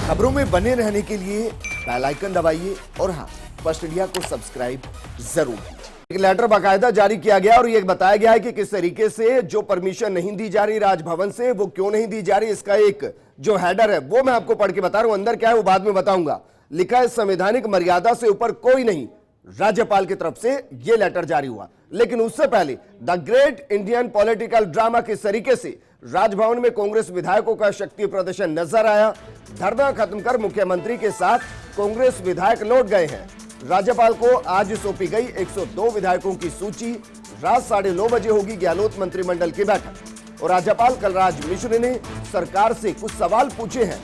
खबरों में बने रहने के लिए बेल आइकन दबाइए और हाँ, फर्स्ट इंडिया को सब्सक्राइब जरूर कीजिए। एक लेटर बाकायदा जारी किया गया और ये बताया गया है कि किस तरीके से जो परमिशन नहीं दी जा रही राजभवन से, वो क्यों नहीं दी जा रही। इसका एक जो हेडर है वो मैं आपको पढ़ के बता रहा हूं, अंदर क्या है वो बाद में बताऊंगा। लिखा है, संवैधानिक मर्यादा से ऊपर कोई नहीं, राज्यपाल की तरफ से यह लेटर जारी हुआ। लेकिन उससे पहले the great Indian political drama किस तरीके से राजभवन में कांग्रेस विधायकों का शक्ति प्रदर्शन नजर आया। धरना खत्म कर मुख्यमंत्री के साथ कांग्रेस विधायक लौट गए हैं। राज्यपाल को आज सौंपी गई 102 विधायकों की सूची। रात 9:30 बजे होगी गहलोत मंत्रिमंडल की बैठक और राज्यपाल कलराज मिश्र ने सरकार से कुछ सवाल पूछे हैं।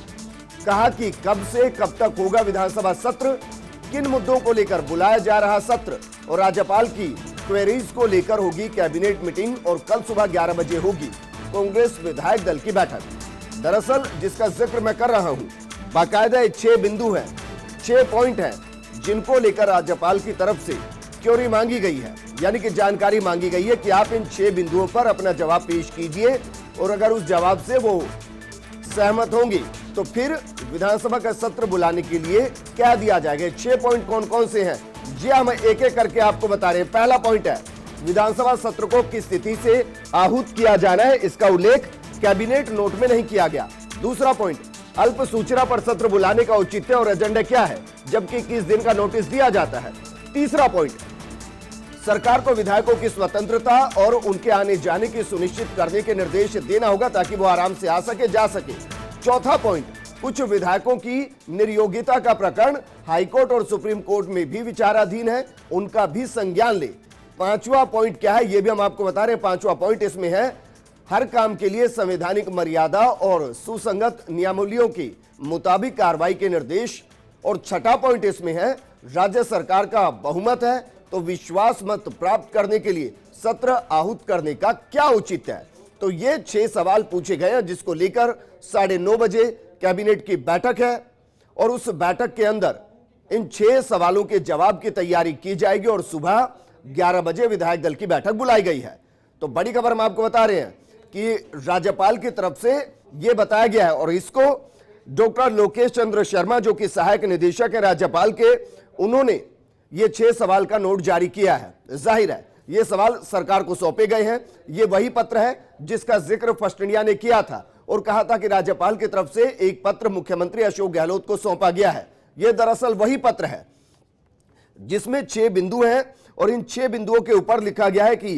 कहा कि कब से कब तक होगा विधानसभा सत्र, किन मुद्दों को लेकर बुलाया जा रहा सत्र और राज्यपाल की क्वेरीज को लेकर होगी कैबिनेट मीटिंग और कल सुबह 11 बजे होगी कांग्रेस विधायक दल की बैठक। दरअसल जिसका जिक्र मैं कर रहा हूं, बाकायदा 6 बिंदु हैं, 6 पॉइंट हैं जिनको लेकर राज्यपाल की तरफ से क्वेरी मांगी गई है, यानी कि जानकारी मांगी गई है कि आप इन 6 बिंदुओं पर अपना जवाब पेश कीजिए और अगर उस जवाब से वो सहमत होंगे तो फिर विधानसभा का सत्र बुलाने के लिए क्या दिया जाएगा। 6 पॉइंट कौन कौन से हैं, जी हम एक एक करके आपको बता रहे हैं। पहला पॉइंट है, विधानसभा सत्र को किस स्थिति से आहूत किया जाना है, इसका उल्लेख कैबिनेट नोट में नहीं किया गया। दूसरा पॉइंट, अल्प सूचना पर सत्र बुलाने का औचित्य और एजेंडा क्या है, जबकि किस दिन का नोटिस दिया जाता है। तीसरा पॉइंट, सरकार को विधायकों की स्वतंत्रता और उनके आने जाने की सुनिश्चित करने के निर्देश देना होगा ताकि वो आराम से आ सके, जा सके। चौथा पॉइंट, कुछ विधायकों की निर्योग्यता का प्रकरण हाईकोर्ट और सुप्रीम कोर्ट में भी विचाराधीन है, उनका भी संज्ञान ले। पांचवा पॉइंट क्या है, यह भी हम आपको बता रहे हैं। पांचवा पॉइंट इसमें है, हर काम के लिए संवैधानिक मर्यादा और सुसंगत नियमावलियों के मुताबिक कार्रवाई के निर्देश। और छठा पॉइंट इसमें है, राज्य सरकार का बहुमत है तो विश्वास मत प्राप्त करने के लिए सत्र आहूत करने का क्या उचित है। तो ये 6 सवाल पूछे गए हैं जिसको लेकर 9:30 बजे कैबिनेट की बैठक है और उस बैठक के अंदर इन 6 सवालों के जवाब की तैयारी की जाएगी और सुबह 11 बजे विधायक दल की बैठक बुलाई गई है। तो बड़ी खबर हम आपको बता रहे हैं कि राज्यपाल की तरफ से यह बताया गया है और इसको डॉक्टर लोकेश चंद्र शर्मा जो कि सहायक निदेशक है राज्यपाल के, उन्होंने ये 6 सवाल का नोट जारी किया है। जाहिर है ये सवाल सरकार को सौंपे गए हैं। ये वही पत्र है जिसका जिक्र फर्स्ट इंडिया ने किया था और कहा था कि राज्यपाल की तरफ से एक पत्र मुख्यमंत्री अशोक गहलोत को सौंपा गया है। यह दरअसल वही पत्र है जिसमें 6 बिंदु हैं और इन 6 बिंदुओं के ऊपर लिखा गया है कि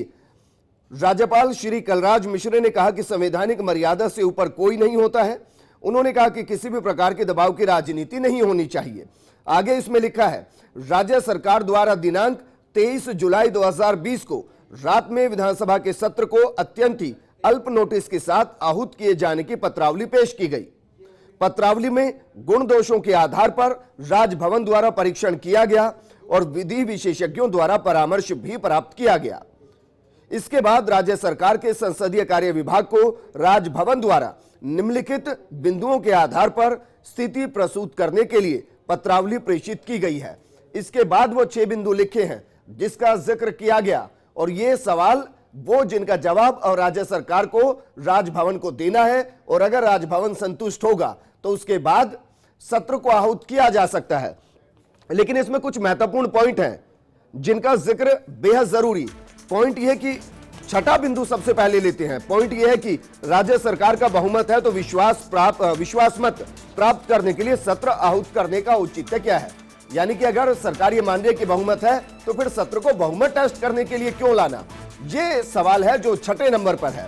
राज्यपाल श्री कलराज मिश्र ने कहा कि संवैधानिक मर्यादा से ऊपर कोई नहीं होता है। उन्होंने कहा कि किसी भी प्रकार के दबाव की राजनीति नहीं होनी चाहिए। आगे इसमें लिखा है, राज्य सरकार द्वारा दिनांक 23 जुलाई 2020 को रात में विधानसभा के सत्र को अत्यंत ही अल्प नोटिस के साथ आहूत किए जाने की पत्रावली पेश की गई। पत्रावली में गुण दोषों के आधार पर राजभवन द्वारा परीक्षण किया गया और विधि विशेषज्ञों द्वारा परामर्श भी प्राप्त किया गया। इसके बाद राज्य सरकार के संसदीय कार्य विभाग को राजभवन द्वारा निम्नलिखित बिंदुओं के आधार पर स्थिति प्रस्तुत करने के लिए पत्रावली प्रेषित की गई है। इसके बाद वो 6 बिंदु लिखे हैं जिसका जिक्र किया गया और ये सवाल वो जिनका जवाब और राज्य सरकार को राजभवन को देना है और अगर राजभवन संतुष्ट होगा तो उसके बाद सत्र को आहूत किया जा सकता है। लेकिन इसमें कुछ महत्वपूर्ण पॉइंट हैं जिनका जिक्र बेहद जरूरी। पॉइंट यह कि छठा बिंदु सबसे पहले लेते हैं। पॉइंट यह है कि राज्य सरकार का बहुमत है तो विश्वास मत प्राप्त करने के लिए सत्र आहूत करने का औचित्य क्या है। यानी कि अगर सरकार ये मान रही है कि बहुमत है तो फिर सत्र को बहुमत टेस्ट करने के लिए क्यों लाना, ये सवाल है जो 6ठे नंबर पर है।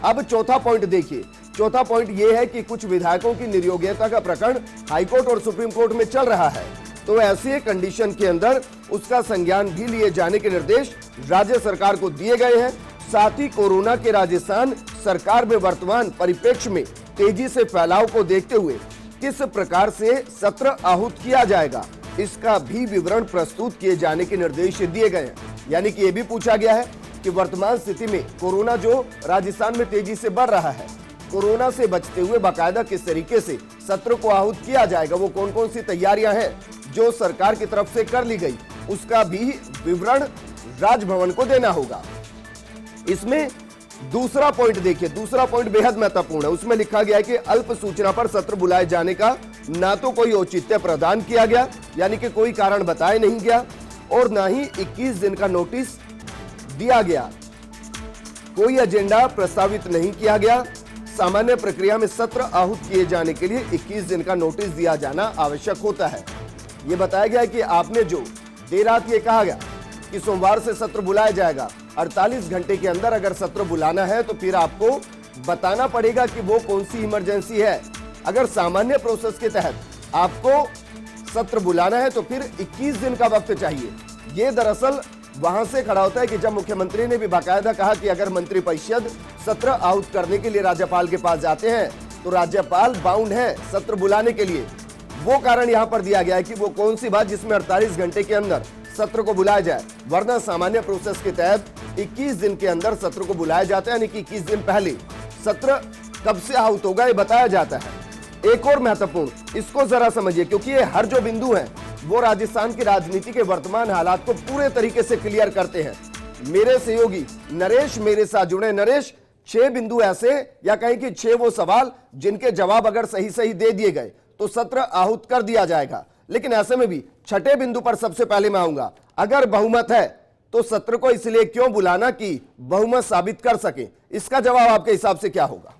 अब चौथा पॉइंट देखिए। चौथा पॉइंट यह है कि कुछ विधायकों की निर्योग्यता का प्रकरण हाईकोर्ट और सुप्रीम कोर्ट में चल रहा है, तो ऐसी कंडीशन के अंदर उसका संज्ञान भी लिए जाने के निर्देश राज्य सरकार को दिए गए हैं। साथ ही कोरोना के राजस्थान सरकार में वर्तमान परिप्रेक्ष्य में तेजी से फैलाव को देखते हुए किस प्रकार से सत्र आहूत किया जाएगा, इसका भी विवरण प्रस्तुत किए जाने के निर्देश दिए गए हैं। यानी कि यह भी पूछा गया है कि वर्तमान स्थिति में कोरोना जो राजस्थान में तेजी से बढ़ रहा है, कोरोना से बचते हुए बाकायदा किस तरीके से सत्र को आहूत किया जाएगा, वो कौन कौन सी तैयारियां हैं जो सरकार की तरफ से कर ली गई, उसका भी विवरण राजभवन को देना होगा। इसमें दूसरा पॉइंट देखिए, दूसरा पॉइंट बेहद महत्वपूर्ण है। उसमें लिखा गया है कि अल्प सूचना पर सत्र बुलाए जाने का ना तो कोई औचित्य प्रदान किया गया, यानी कि कोई कारण बताया नहीं गया, और ना ही 21 दिन का नोटिस दिया गया। कोई एजेंडा प्रस्तावित नहीं किया गया। सामान्य प्रक्रिया में सत्र आहूत किए जाने के लिए 21 दिन का नोटिस दिया जाना आवश्यक होता है। यह बताया गया कि आपने जो देर रात ये कहा गया कि सोमवार से सत्र बुलाया जाएगा, 48 घंटे के अंदर अगर सत्र बुलाना है तो फिर आपको बताना पड़ेगा कि वो कौन सी इमरजेंसी है। अगर सामान्य प्रोसेस के तहत आपको सत्र बुलाना है तो फिर 21 दिन का वक्त चाहिए। ये दरअसल वहां से खड़ा होता है कि जब मुख्यमंत्री ने भी बाकायदा कहा कि अगर मंत्रिपरिषद सत्र आहूत करने के लिए राज्यपाल के पास जाते हैं तो राज्यपाल बाउंड है सत्र बुलाने के लिए। वो कारण यहां पर दिया गया है कि वो कौन सी बात जिसमें 48 घंटे के अंदर सत्र को बुलाया जाए, वरना सामान्य प्रोसेस के तहत 21 दिन के अंदर सत्र को बुलाया जाता है, यानी कि 21 दिन पहले सत्र कब से आहूत होगा ये बताया जाता है। एक और महत्वपूर्ण, इसको जरा समझिए क्योंकि ये हर जो बिंदु है वो राजस्थान की राजनीति के वर्तमान हालात को पूरे तरीके से क्लियर करते हैं। मेरे सहयोगी नरेश मेरे साथ जुड़े। नरेश, 6 बिंदु ऐसे या कहें कि 6 वो सवाल जिनके जवाब अगर सही सही दे दिए गए तो सत्र आहूत कर दिया जाएगा, लेकिन ऐसे में भी छठे बिंदु पर सबसे पहले मैं आऊंगा। अगर बहुमत है तो सत्र को इसलिए क्यों बुलाना कि बहुमत साबित कर सके, इसका जवाब आपके हिसाब से क्या होगा?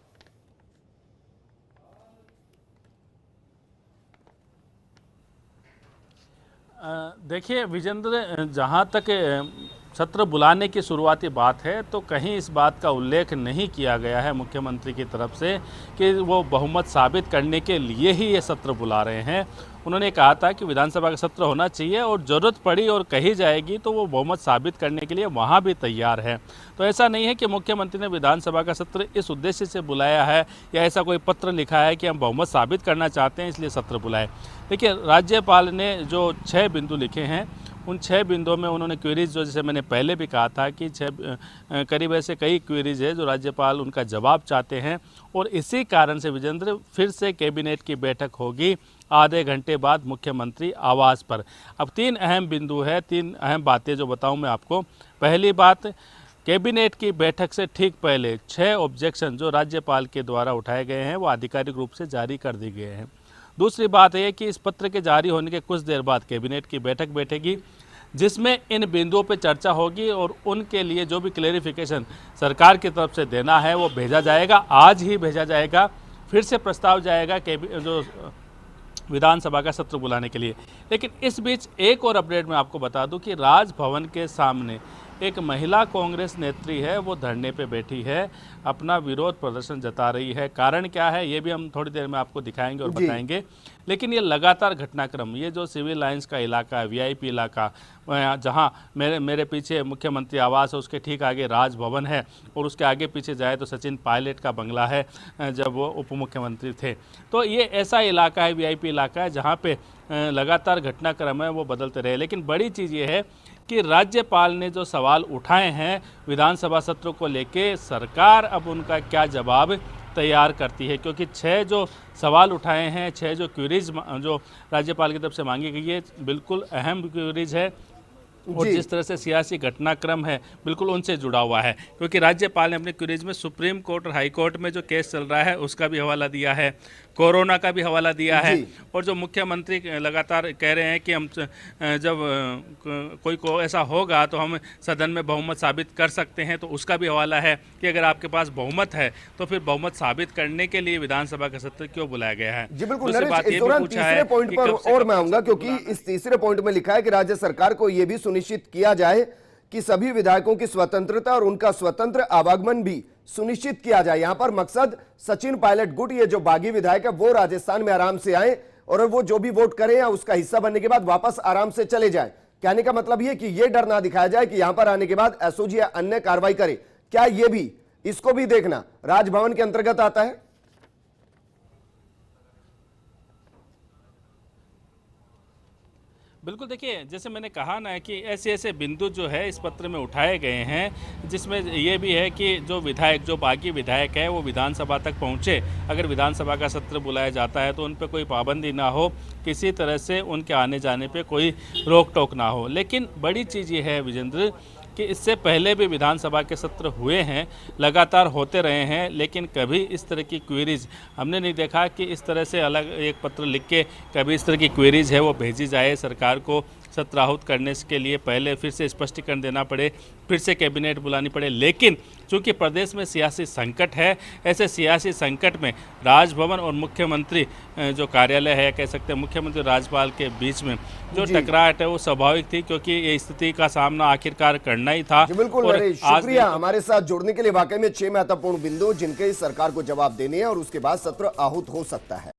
देखिए विजेंद्र, जहाँ तक सत्र बुलाने की शुरुआती बात है तो कहीं इस बात का उल्लेख नहीं किया गया है मुख्यमंत्री की तरफ से कि वो बहुमत साबित करने के लिए ही ये सत्र बुला रहे हैं। उन्होंने कहा था कि विधानसभा का सत्र होना चाहिए और ज़रूरत पड़ी और कही जाएगी तो वो बहुमत साबित करने के लिए वहाँ भी तैयार है। तो ऐसा नहीं है कि मुख्यमंत्री ने विधानसभा का सत्र इस उद्देश्य से बुलाया है या ऐसा कोई पत्र लिखा है कि हम बहुमत साबित करना चाहते हैं इसलिए सत्र बुलाए। देखिए, राज्यपाल ने जो 6 बिंदु लिखे हैं उन 6 बिंदुओं में उन्होंने क्वेरीज, जो जैसे मैंने पहले भी कहा था कि 6 करीब ऐसे कई क्वेरीज है जो राज्यपाल उनका जवाब चाहते हैं, और इसी कारण से विजेंद्र फिर से कैबिनेट की बैठक होगी आधे घंटे बाद मुख्यमंत्री आवास पर। अब 3 अहम बिंदु है, 3 अहम बातें जो बताऊं मैं आपको। पहली बात, कैबिनेट की बैठक से ठीक पहले 6 ऑब्जेक्शन जो राज्यपाल के द्वारा उठाए गए हैं वो आधिकारिक रूप से जारी कर दिए गए हैं। दूसरी बात यह कि इस पत्र के जारी होने के कुछ देर बाद कैबिनेट की बैठक बैठेगी जिसमें इन बिंदुओं पर चर्चा होगी और उनके लिए जो भी क्लेरिफिकेशन सरकार की तरफ से देना है वो भेजा जाएगा, आज ही भेजा जाएगा। फिर से प्रस्ताव जाएगा जो विधानसभा का सत्र बुलाने के लिए। लेकिन इस बीच एक और अपडेट मैं आपको बता दूं कि राजभवन के सामने एक महिला कांग्रेस नेत्री है, वो धरने पे बैठी है, अपना विरोध प्रदर्शन जता रही है। कारण क्या है ये भी हम थोड़ी देर में आपको दिखाएंगे और बताएंगे। लेकिन ये लगातार घटनाक्रम, ये जो सिविल लाइंस का इलाका है, वीआईपी इलाका, जहां मेरे पीछे मुख्यमंत्री आवास है, उसके ठीक आगे राजभवन है और उसके आगे पीछे जाए तो सचिन पायलट का बंगला है जब वो उप मुख्यमंत्री थे। तो ये ऐसा इलाका है, वीआईपी इलाका है, जहाँ पे लगातार घटनाक्रम है वो बदलते रहे। लेकिन बड़ी चीज़ ये है कि राज्यपाल ने जो सवाल उठाए हैं विधानसभा सत्र को लेके, सरकार अब उनका क्या जवाब तैयार करती है, क्योंकि 6 जो सवाल उठाए हैं, 6 जो क्वेरीज जो राज्यपाल की तरफ से मांगी गई है, बिल्कुल अहम क्वेरीज है और जिस तरह से सियासी घटनाक्रम है बिल्कुल उनसे जुड़ा हुआ है। क्योंकि राज्यपाल ने अपने क्वेरीज में सुप्रीम कोर्ट और हाई कोर्ट में जो केस चल रहा है उसका भी हवाला दिया है, कोरोना का भी हवाला दिया है, और जो मुख्यमंत्री लगातार कह रहे हैं कि हम जब कोई को ऐसा होगा तो हम सदन में बहुमत साबित कर सकते हैं, तो उसका भी हवाला है कि अगर आपके पास बहुमत है तो फिर बहुमत साबित करने के लिए विधानसभा का सत्र क्यों बुलाया गया है। जी बिल्कुल नरेश, इस दौरान तीसरे पॉइंट पर और मैं आऊंगा, क्योंकि इस तीसरे पॉइंट में लिखा है कि राज्य सरकार को यह भी सुनिश्चित किया जाए कि सभी विधायकों की स्वतंत्रता और उनका स्वतंत्र आवागमन भी सुनिश्चित किया जाए। यहां पर मकसद सचिन पायलट गुट, ये जो बागी विधायक है, वो राजस्थान में आराम से आए और वो जो भी वोट करें या उसका हिस्सा बनने के बाद वापस आराम से चले जाए। कहने का मतलब ये कि ये डर ना दिखाया जाए कि यहां पर आने के बाद एसओजी या अन्य कार्रवाई करे। क्या ये भी, इसको भी देखना राजभवन के अंतर्गत आता है? बिल्कुल, देखिए जैसे मैंने कहा ना कि ऐसे ऐसे बिंदु जो है इस पत्र में उठाए गए हैं, जिसमें ये भी है कि जो विधायक, जो बागी विधायक है वो विधानसभा तक पहुँचे, अगर विधानसभा का सत्र बुलाया जाता है तो उन पर कोई पाबंदी ना हो, किसी तरह से उनके आने जाने पे कोई रोक टोक ना हो। लेकिन बड़ी चीज़ ये है विजेंद्र कि इससे पहले भी विधानसभा के सत्र हुए हैं, लगातार होते रहे हैं, लेकिन कभी इस तरह की क्वेरीज हमने नहीं देखा कि इस तरह से अलग एक पत्र लिख के कभी इस तरह की क्वेरीज है वो भेजी जाए सरकार को सत्र आहूत करने के लिए, पहले फिर से स्पष्टीकरण देना पड़े, फिर से कैबिनेट बुलानी पड़े। लेकिन चूंकि प्रदेश में सियासी संकट है, ऐसे सियासी संकट में राजभवन और मुख्यमंत्री जो कार्यालय है, कह सकते हैं मुख्यमंत्री राज्यपाल के बीच में जो टकराहट है वो स्वाभाविक थी, क्योंकि ये स्थिति का सामना आखिरकार करना ही था। बिल्कुल नरेश, शुक्रिया हमारे साथ जुड़ने के लिए। वाकई में 6 महत्वपूर्ण बिंदु जिनके इस सरकार को जवाब देने हैं और उसके बाद सत्र आहूत हो सकता है।